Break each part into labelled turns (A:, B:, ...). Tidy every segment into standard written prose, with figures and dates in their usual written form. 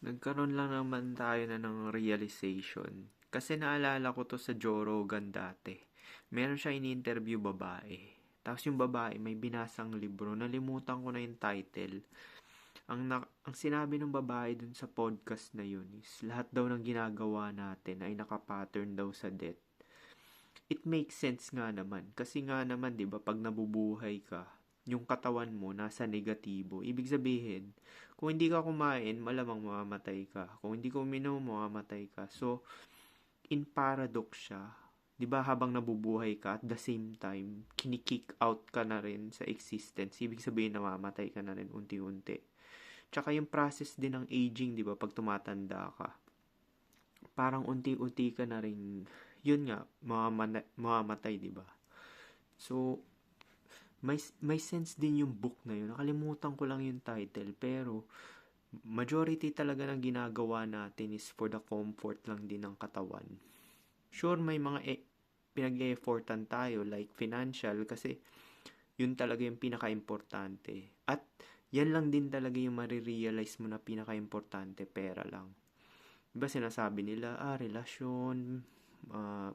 A: Nagkaroon lang naman tayo na ng realization. Kasi naalala ko to sa Joe Rogan dati. Meron siya ini-interview babae. Tapos yung babae may binasang libro. Nalimutan ko na yung title. Ang sinabi ng babae dun sa podcast na yun is lahat daw ng ginagawa natin ay nakapattern daw sa death. It makes sense nga naman. Kasi nga naman, di ba, pag nabubuhay ka, yung katawan mo nasa negatibo. Ibig sabihin, kung hindi ka kumain, malamang mamamatay ka. Kung hindi ka uminom, mamamatay ka. So, in paradox siya, 'di ba, habang nabubuhay ka at the same time kini-kick out ka na rin sa existence. Ibig sabihin namamatay ka na rin unti-unti. Tsaka yung process din ng aging, 'di ba, pag tumatanda ka. Parang unti-unti ka na rin yun nga mamamatay, 'di ba? So may sense din yung book na yun. Nakalimutan ko lang yung title pero majority talaga ng ginagawa natin is for the comfort lang din ng katawan. Sure, may mga pinag-e-effortan tayo like financial kasi yun talaga yung pinaka-importante. At yan lang din talaga yung marirealize mo na pinaka-importante, pera lang. Diba sinasabi nila, relasyon,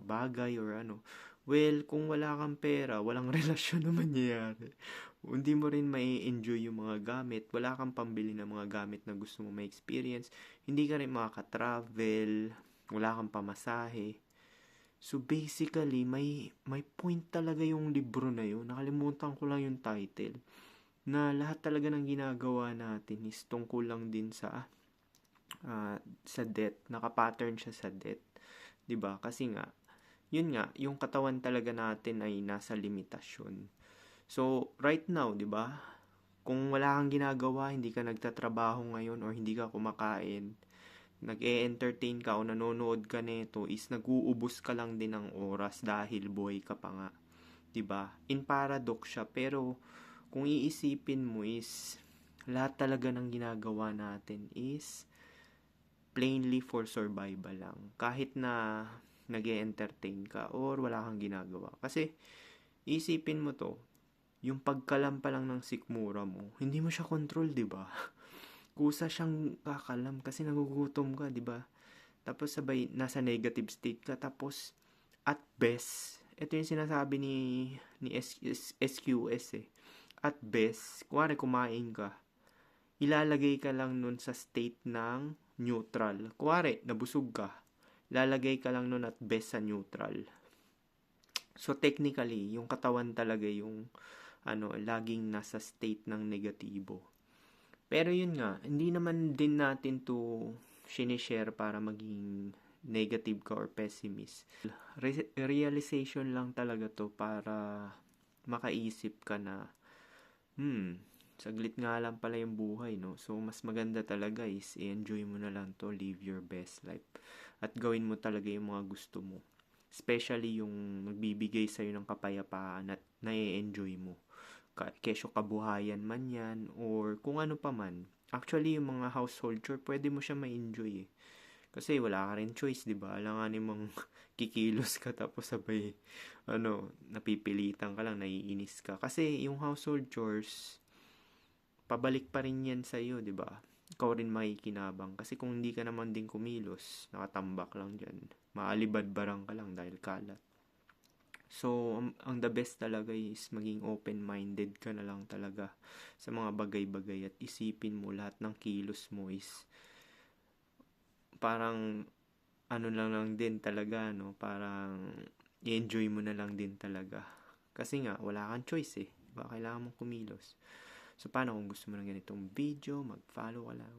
A: bagay or ano. Well, kung wala kang pera, walang relasyon na mangyayari. Hindi mo rin may enjoy yung mga gamit. Wala kang pambili ng mga gamit na gusto mo ma-experience. Hindi ka rin makaka-travel. Wala kang pamasahe. So basically, may point talaga yung libro na yun. Nakalimutan ko lang yung title. Na lahat talaga ng ginagawa natin is tungkol lang din sa death. Nakapattern siya sa death. 'Di ba? Kasi nga, yun nga, yung katawan talaga natin ay nasa limitasyon. So, right now, 'di ba? Kung wala kang ginagawa, hindi ka nagtatrabaho ngayon or hindi ka kumakain, nag-e-entertain ka o nanonood ka nito is nag-uubos ka lang din ng oras dahil buhay ka pa nga. 'Di ba? In paradox siya, pero kung iisipin mo is lahat talaga ng ginagawa natin is plainly for survival lang. Kahit na nag-e-entertain ka or wala kang ginagawa. Kasi isipin mo to, yung pagkalam pa lang ng sikmura mo, hindi mo siya control, 'di ba? Kusa siyang kakalam kasi nagugutom ka, 'di ba? Tapos sabay nasa negative state ka, tapos at best, ito yung sinasabi ni SQS eh. At best, kuwari kumain ka, ilalagay ka lang nun sa state ng neutral. Kuwari, nabusog ka, ilalagay ka lang nun at best sa neutral. So technically, yung katawan talaga yung laging nasa state ng negatibo. Pero yun nga, hindi naman din natin to sinishare para maging negative ka or pessimist. Realization lang talaga to para makaisip ka na, saglit nga lang pala yung buhay, no? So, mas maganda talaga is i-enjoy mo na lang to, live your best life. At gawin mo talaga yung mga gusto mo. Especially yung magbibigay sa'yo ng kapayapaan at na-enjoy mo. Kesyo kabuhayan man yan or kung ano pa man. Actually, yung mga household chore, pwede mo siya ma-enjoy eh. Kasi wala ka rin choice, di ba? Alanganin mong kikilos ka tapos sabay, napipilitan ka lang, naiinis ka. Kasi yung household chores, pabalik pa rin yan sa'yo, di ba? Ikaw rin makikinabang. Kasi kung hindi ka naman din kumilos, nakatambak lang dyan. Maalibad-barang ka lang dahil kalat. So, ang the best talaga is maging open-minded ka na lang talaga sa mga bagay-bagay at isipin mo lahat ng kilos mo is parang lang din talaga, no? Parang i-enjoy mo na lang din talaga. Kasi nga, wala kang choice eh. Diba? Kailangan mong kumilos. So, paano kung gusto mo ng ganitong video, mag-follow ka lang.